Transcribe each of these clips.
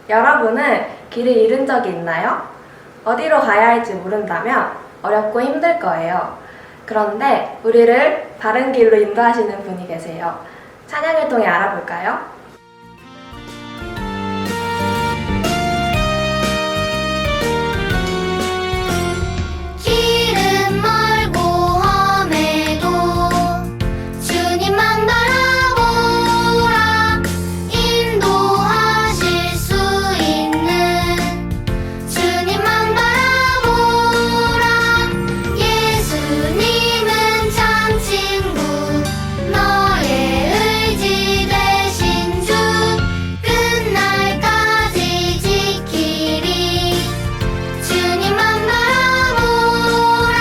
여러분은 길을 잃은 적이 있나요? 어디로 가야 할지 모른다면 어렵고 힘들 거예요. 그런데 우리를 바른 길로 인도하시는 분이 계세요. 찬양을 통해 알아볼까요? 길은 멀고 험해도 주님만 바라보라. 인도하실 수 있는 주님만 바라보라. 예수님은 참 친구, 너의 의지 되신 주, 끝날까지 지키리. 주님만 바라보라.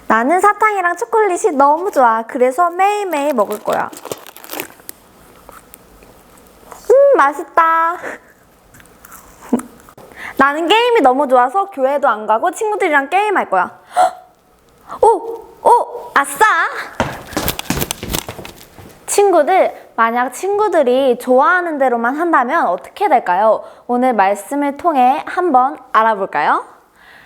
나는 사탕이랑 초콜릿이 너무 좋아. 그래서 매일매일 먹을 거야. 맛있다. 나는 게임이 너무 좋아서 교회도 안 가고 친구들이랑 게임할 거야. 아싸! 친구들, 만약 친구들이 좋아하는 대로만 한다면 어떻게 될까요? 오늘 말씀을 통해 한번 알아볼까요?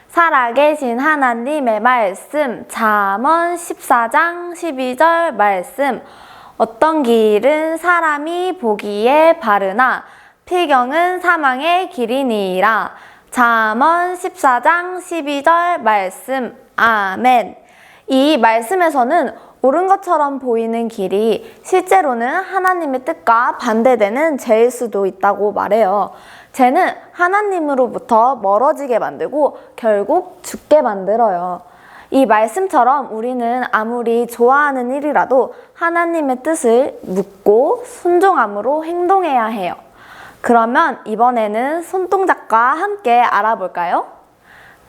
살아계신 하나님의 말씀, 잠언 14장 12절 말씀. 어떤 길은 사람이 보기에 바르나 필경은 사망의 길이니이다. 잠언 14장 12절 말씀. 아멘. 이 말씀에서는 옳은 것처럼 보이는 길이 실제로는 하나님의 뜻과 반대되는 죄일 수도 있다고 말해요. 죄는 하나님으로부터 멀어지게 만들고 결국 죽게 만들어요. 이 말씀처럼 우리는 아무리 좋아하는 일이라도 하나님의 뜻을 묻고 순종함으로 행동해야 해요. 그러면 이번에는 손동작과 함께 알아볼까요?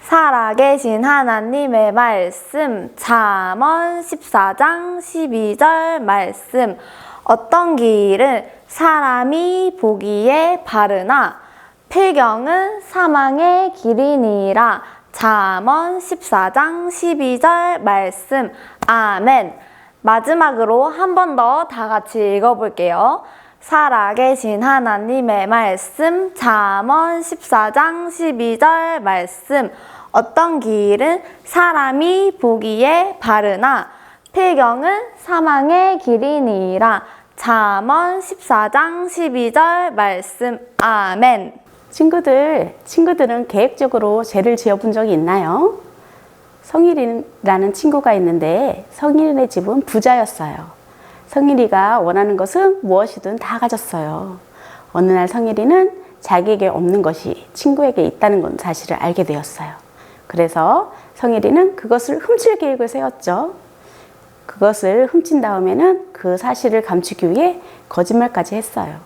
살아계신 하나님의 말씀, 잠언 14장 12절 말씀. 어떤 길은 사람이 보기에 바르나 필경은 사망의 길이니이다. 잠언 14장 12절 말씀. 아멘. 마지막으로 한 번 더 다 같이 읽어볼게요. 살아계신 하나님의 말씀, 잠언 14장 12절 말씀. 어떤 길은 사람이 보기에 바르나 필경은 사망의 길이니이다. 잠언 14장 12절 말씀. 아멘. 친구들은 계획적으로 죄를 지어본 적이 있나요? 성일이라는 친구가 있는데 성일이네 집은 부자였어요. 성일이가 원하는 것은 무엇이든 다 가졌어요. 어느 날 성일이는 자기에게 없는 것이 친구에게 있다는 사실을 알게 되었어요. 그래서 성일이는 그것을 훔칠 계획을 세웠죠. 그것을 훔친 다음에는 그 사실을 감추기 위해 거짓말까지 했어요.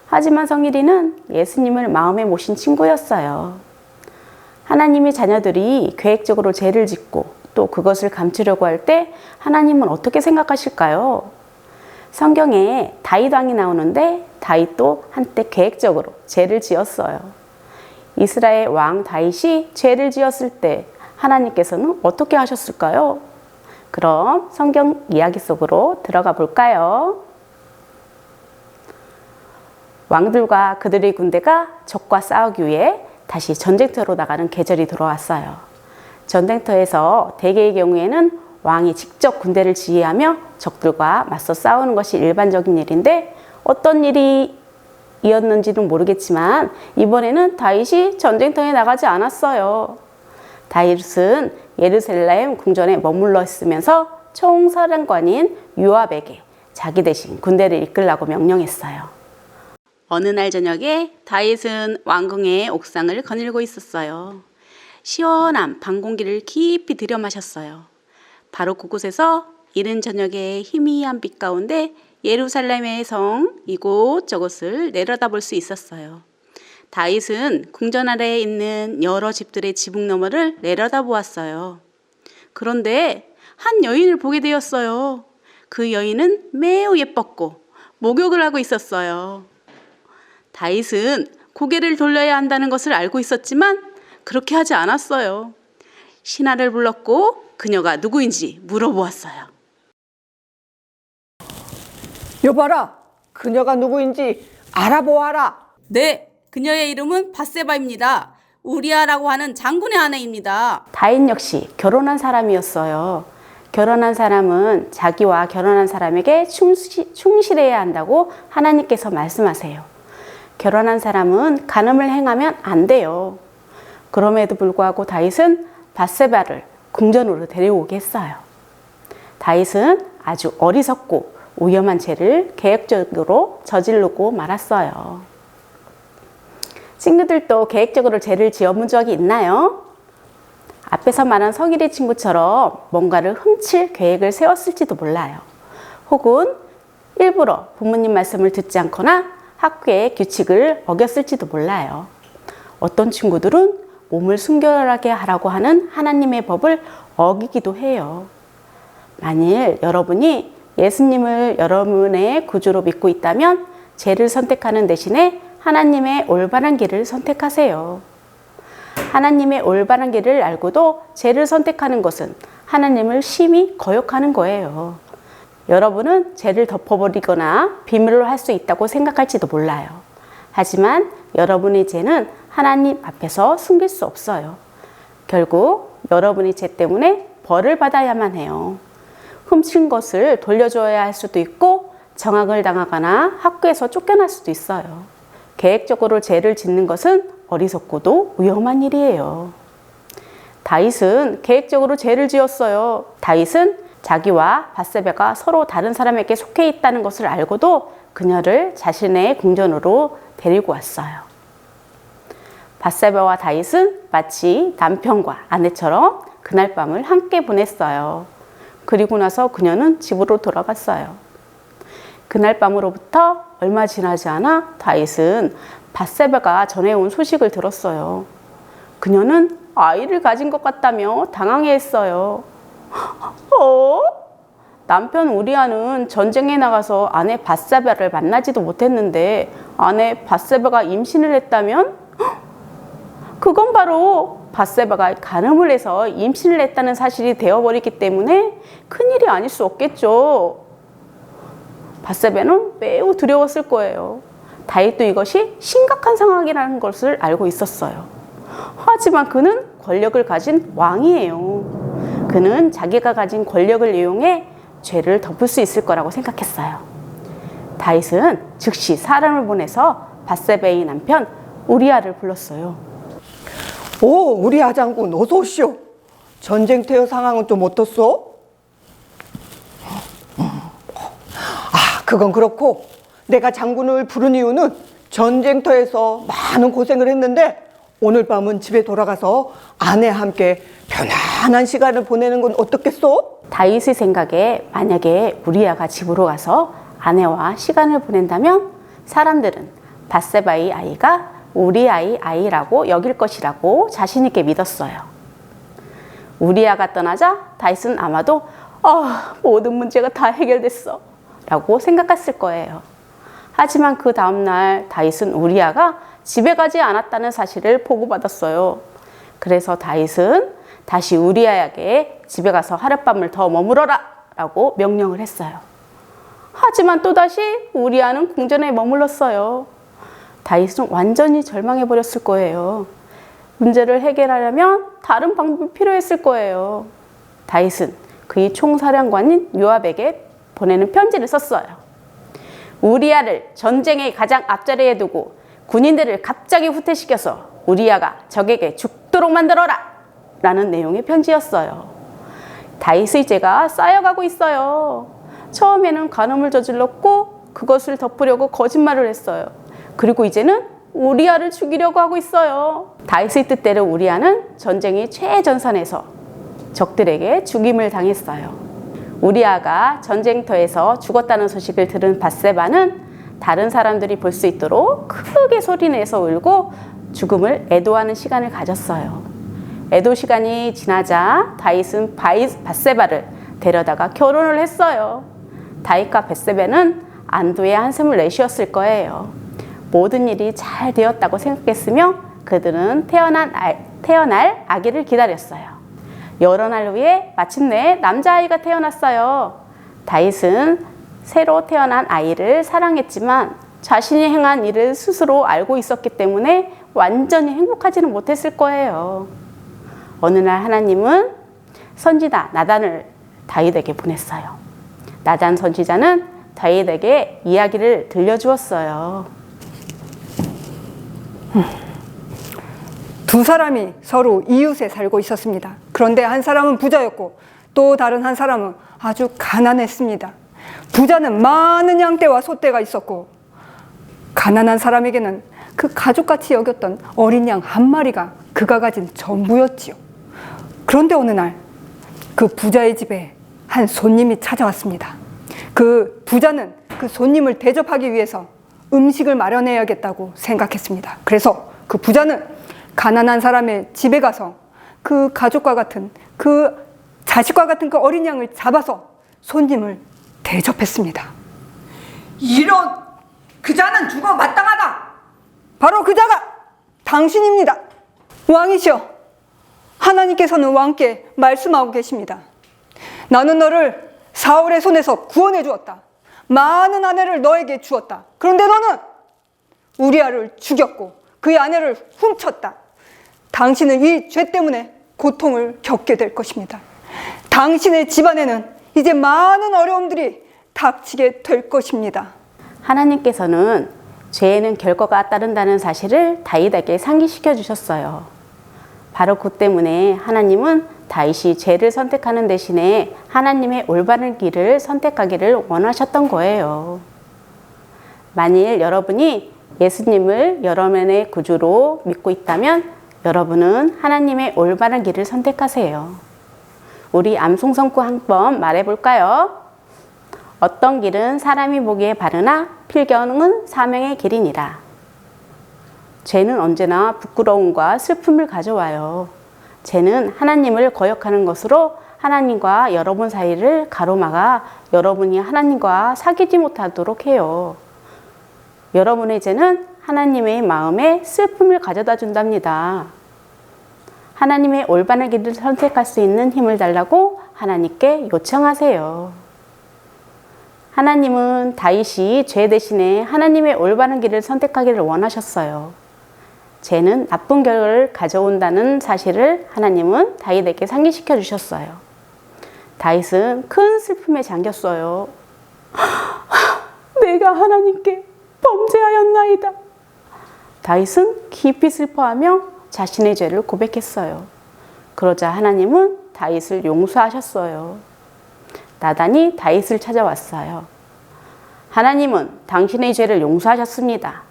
하지만 성일이는 예수님을 마음에 모신 친구였어요. 하나님의 자녀들이 계획적으로 죄를 짓고 또 그것을 감추려고 할 때 하나님은 어떻게 생각하실까요? 성경에 다윗 왕이 나오는데 다윗도 한때 계획적으로 죄를 지었어요. 이스라엘 왕 다윗이 죄를 지었을 때 하나님께서는 어떻게 하셨을까요? 그럼 성경 이야기 속으로 들어가 볼까요? 왕들과 그들의 군대가 적과 싸우기 위해 다시 전쟁터로 나가는 계절이 돌아왔어요. 전쟁터에서 대개의 경우에는 왕이 직접 군대를 지휘하며 적들과 맞서 싸우는 것이 일반적인 일인데 어떤 일이었는지는 모르겠지만 이번에는 다윗이 전쟁터에 나가지 않았어요. 다윗은 예루살렘 궁전에 머물러 있으면서 총사령관인 요압에게 자기 대신 군대를 이끌라고 명령했어요. 어느 날 저녁에 다윗은 왕궁의 옥상을 거닐고 있었어요. 시원한 밤 공기를 깊이 들여 마셨어요. 바로 그곳에서 이른 저녁의 희미한 빛 가운데 예루살렘의 성 이곳저곳을 내려다볼 수 있었어요. 다윗은 궁전 아래에 있는 여러 집들의 지붕 너머를 내려다보았어요. 그런데 한 여인을 보게 되었어요. 그 여인은 매우 예뻤고 목욕을 하고 있었어요. 다윗은 고개를 돌려야 한다는 것을 알고 있었지만 그렇게 하지 않았어요. 신하를 불렀고 그녀가 누구인지 물어보았어요. 여봐라, 그녀가 누구인지 알아보아라. 네, 그녀의 이름은 바세바입니다. 우리아라고 하는 장군의 아내입니다. 다인 역시 결혼한 사람이었어요. 결혼한 사람은 자기와 결혼한 사람에게 충실해야 한다고 하나님께서 말씀하세요. 결혼한 사람은 간음을 행하면 안 돼요. 그럼에도 불구하고 다윗은 바세바를 궁전으로 데려오게 했어요. 다윗은 아주 어리석고 위험한 죄를 계획적으로 저지르고 말았어요. 친구들도 계획적으로 죄를 지어본 적이 있나요? 앞에서 말한 성일이 친구처럼 뭔가를 훔칠 계획을 세웠을지도 몰라요. 혹은 일부러 부모님 말씀을 듣지 않거나 학교의 규칙을 어겼을지도 몰라요. 어떤 친구들은 몸을 순결하게 하라고 하는 하나님의 법을 어기기도 해요. 만일 여러분이 예수님을 여러분의 구주로 믿고 있다면 죄를 선택하는 대신에 하나님의 올바른 길을 선택하세요. 하나님의 올바른 길을 알고도 죄를 선택하는 것은 하나님을 심히 거역하는 거예요. 여러분은 죄를 덮어버리거나 비밀로 할 수 있다고 생각할지도 몰라요. 하지만 여러분의 죄는 하나님 앞에서 숨길 수 없어요. 결국 여러분이 죄 때문에 벌을 받아야만 해요. 훔친 것을 돌려줘야 할 수도 있고 정학을 당하거나 학교에서 쫓겨날 수도 있어요. 계획적으로 죄를 짓는 것은 어리석고도 위험한 일이에요. 다윗은 계획적으로 죄를 지었어요. 다윗은 자기와 바세바가 서로 다른 사람에게 속해 있다는 것을 알고도 그녀를 자신의 궁전으로 데리고 왔어요. 바세바와 다윗은 마치 남편과 아내처럼 그날 밤을 함께 보냈어요. 그리고 나서 그녀는 집으로 돌아갔어요. 그날 밤으로부터 얼마 지나지 않아 다윗은 바세바가 전해온 소식을 들었어요. 그녀는 아이를 가진 것 같다며 당황해했어요. 남편 우리아는 전쟁에 나가서 아내 바세바를 만나지도 못했는데 아내 바세바가 임신을 했다면? 그건 바로 바세바가 간음을 해서 임신을 했다는 사실이 되어버리기 때문에 큰일이 아닐 수 없겠죠. 바세바는 매우 두려웠을 거예요. 다윗도 이것이 심각한 상황이라는 것을 알고 있었어요. 하지만 그는 권력을 가진 왕이에요. 그는 자기가 가진 권력을 이용해 죄를 덮을 수 있을 거라고 생각했어요. 다윗은 즉시 사람을 보내서 바세바의 남편 우리아를 불렀어요. 오, 우리아 장군 어서 오시오. 전쟁터의 상황은 좀 어떻소? 그건 그렇고 내가 장군을 부른 이유는 전쟁터에서 많은 고생을 했는데 오늘 밤은 집에 돌아가서 아내와 함께 편안한 시간을 보내는 건 어떻겠소? 다윗의 생각에 만약에 우리아가 집으로 가서 아내와 시간을 보낸다면 사람들은 바세바의 아이가 우리아의 아이라고 여길 것이라고 자신 있게 믿었어요. 우리아가 떠나자 다윗은 아마도 모든 문제가 다 해결됐어 라고 생각했을 거예요. 하지만 그 다음날 다윗은 우리아가 집에 가지 않았다는 사실을 보고받았어요. 그래서 다윗은 다시 우리아에게 집에 가서 하룻밤을 더 머물러라 라고 명령을 했어요. 하지만 또다시 우리아는 궁전에 머물렀어요. 다윗은 완전히 절망해버렸을 거예요. 문제를 해결하려면 다른 방법이 필요했을 거예요. 다윗은 그의 총사령관인 요압에게 보내는 편지를 썼어요. 우리아를 전쟁의 가장 앞자리에 두고 군인들을 갑자기 후퇴시켜서 우리아가 적에게 죽도록 만들어라! 라는 내용의 편지였어요. 다윗의 죄가 쌓여가고 있어요. 처음에는 간음을 저질렀고 그것을 덮으려고 거짓말을 했어요. 그리고 이제는 우리아를 죽이려고 하고 있어요. 다윗의 뜻대로 우리아는 전쟁의 최전선에서 적들에게 죽임을 당했어요. 우리아가 전쟁터에서 죽었다는 소식을 들은 바세바는 다른 사람들이 볼 수 있도록 크게 소리내서 울고 죽음을 애도하는 시간을 가졌어요. 애도 시간이 지나자 다윗은 바세바를 데려다가 결혼을 했어요. 다윗과 바세바는 안도의 한숨을 내쉬었을 거예요. 모든 일이 잘 되었다고 생각했으며 그들은 태어날 아기를 기다렸어요. 여러 날 후에 마침내 남자아이가 태어났어요. 다윗은 새로 태어난 아이를 사랑했지만 자신이 행한 일을 스스로 알고 있었기 때문에 완전히 행복하지는 못했을 거예요. 어느 날 하나님은 선지자 나단을 다윗에게 보냈어요. 나단 선지자는 다윗에게 이야기를 들려주었어요. 두 사람이 서로 이웃에 살고 있었습니다. 그런데 한 사람은 부자였고 또 다른 한 사람은 아주 가난했습니다. 부자는 많은 양떼와 소떼가 있었고 가난한 사람에게는 그 가족같이 여겼던 어린 양 한 마리가 그가 가진 전부였지요. 그런데 어느 날 그 부자의 집에 한 손님이 찾아왔습니다. 그 부자는 그 손님을 대접하기 위해서 음식을 마련해야겠다고 생각했습니다. 그래서 그 부자는 가난한 사람의 집에 가서 그 가족과 같은 그 자식과 같은 그 어린 양을 잡아서 손님을 대접했습니다. 이런 그자는 죽어 마땅하다. 바로 그자가 당신입니다. 왕이시여, 하나님께서는 왕께 말씀하고 계십니다. 나는 너를 사울의 손에서 구원해 주었다. 많은 아내를 너에게 주었다. 그런데 너는 우리아를 죽였고 그의 아내를 훔쳤다. 당신은 이 죄 때문에 고통을 겪게 될 것입니다. 당신의 집안에는 이제 많은 어려움들이 닥치게 될 것입니다. 하나님께서는 죄에는 결과가 따른다는 사실을 다윗에게 상기시켜 주셨어요. 바로 그 때문에 하나님은 다윗이 죄를 선택하는 대신에 하나님의 올바른 길을 선택하기를 원하셨던 거예요. 만일 여러분이 예수님을 여러분의 구주로 믿고 있다면 여러분은 하나님의 올바른 길을 선택하세요. 우리 암송성구 한번 말해볼까요? 어떤 길은 사람이 보기에 바르나 필경은 사명의 길이니라. 죄는 언제나 부끄러움과 슬픔을 가져와요. 죄는 하나님을 거역하는 것으로 하나님과 여러분 사이를 가로막아 여러분이 하나님과 사귀지 못하도록 해요. 여러분의 죄는 하나님의 마음에 슬픔을 가져다 준답니다. 하나님의 올바른 길을 선택할 수 있는 힘을 달라고 하나님께 요청하세요. 하나님은 다윗이 죄 대신에 하나님의 올바른 길을 선택하기를 원하셨어요. 죄는 나쁜 결과를 가져온다는 사실을 하나님은 다윗에게 상기시켜 주셨어요. 다윗은 큰 슬픔에 잠겼어요. 내가 하나님께 범죄하였나이다. 다윗은 깊이 슬퍼하며 자신의 죄를 고백했어요. 그러자 하나님은 다윗을 용서하셨어요. 나단이 다윗을 찾아왔어요. 하나님은 당신의 죄를 용서하셨습니다.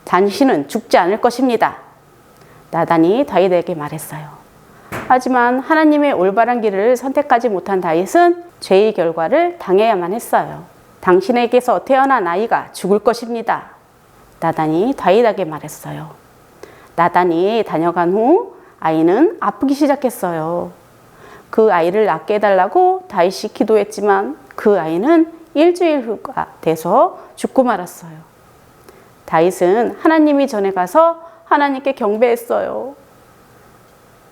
당신은 죽지 않을 것입니다. 나단이 다윗에게 말했어요. 하지만 하나님의 올바른 길을 선택하지 못한 다윗은 죄의 결과를 당해야만 했어요. 당신에게서 태어난 아이가 죽을 것입니다. 나단이 다윗에게 말했어요. 나단이 다녀간 후 아이는 아프기 시작했어요. 그 아이를 낫게 해달라고 다윗이 기도했지만 그 아이는 일주일 후가 돼서 죽고 말았어요. 다윗은 하나님이 전에 가서 하나님께 경배했어요.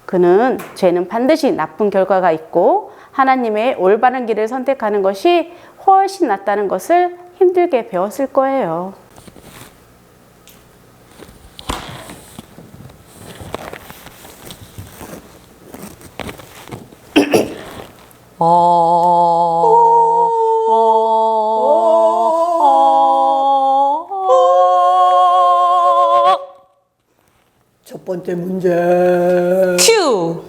그는 죄는 반드시 나쁜 결과가 있고 하나님의 올바른 길을 선택하는 것이 훨씬 낫다는 것을 힘들게 배웠을 거예요. 첫 번째 문제. 큐!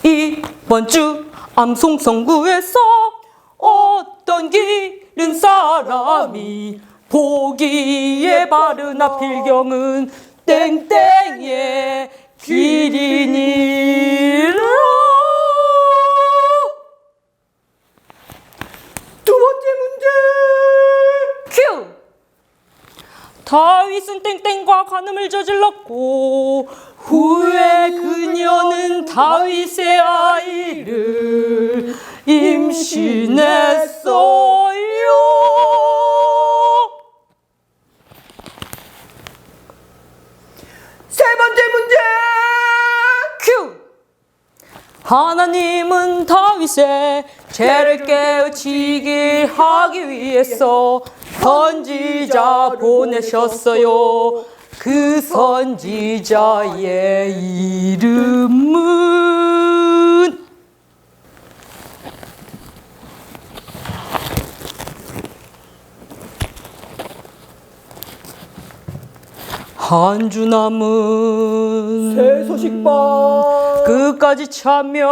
이번 주 암송성구에서 어떤 길은 사람이 보기에 바르나 필경은 땡땡의 길이니라. 두 번째 문제. 큐! 다윗은 땡땡과 간음을 저질렀고 후에 그녀는 다윗의 아이를 임신했어요. 세 번째 문제. 큐! 하나님은 다윗의 죄를 깨우치게 하기 위해서 선지자 보내셨어요. 그 선지자의 이름은 한주남은 새 소식방 끝까지 참여해